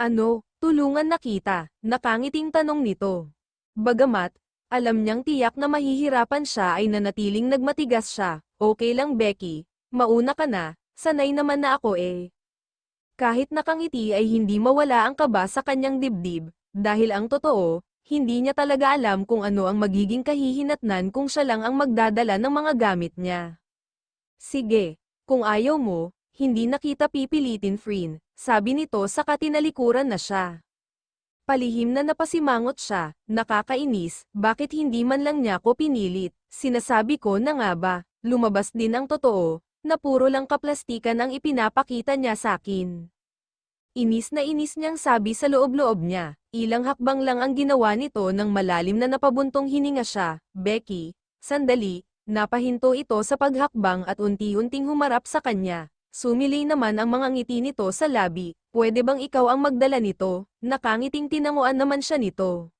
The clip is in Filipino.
Ano, tulungan na kita? Nakangiting tanong nito. Bagamat, alam niyang tiyak na mahihirapan siya ay nanatiling nagmatigas siya. Okay lang Becky, mauna ka na, sanay naman na ako eh. Kahit nakangiti ay hindi mawala ang kaba sa kanyang dibdib, dahil ang totoo, hindi niya talaga alam kung ano ang magiging kahihinatnan kung siya lang ang magdadala ng mga gamit niya. Sige, kung ayaw mo, hindi na kita pipilitin Frin, sabi nito sa katinalikuran na siya. Palihim na napasimangot siya, nakakainis, bakit hindi man lang niya ko pinilit, sinasabi ko na nga ba, lumabas din ang totoo, na puro lang kaplastikan ang ipinapakita niya sa akin. Inis na inis niyang sabi sa loob-loob niya, ilang hakbang lang ang ginawa nito nang malalim na napabuntong hininga siya, Becky, sandali, napahinto ito sa paghakbang at unti-unting humarap sa kanya. Sumilay naman ang mga ngiti nito sa labi, pwede bang ikaw ang magdala nito? Nakangiting tinanguan naman siya nito.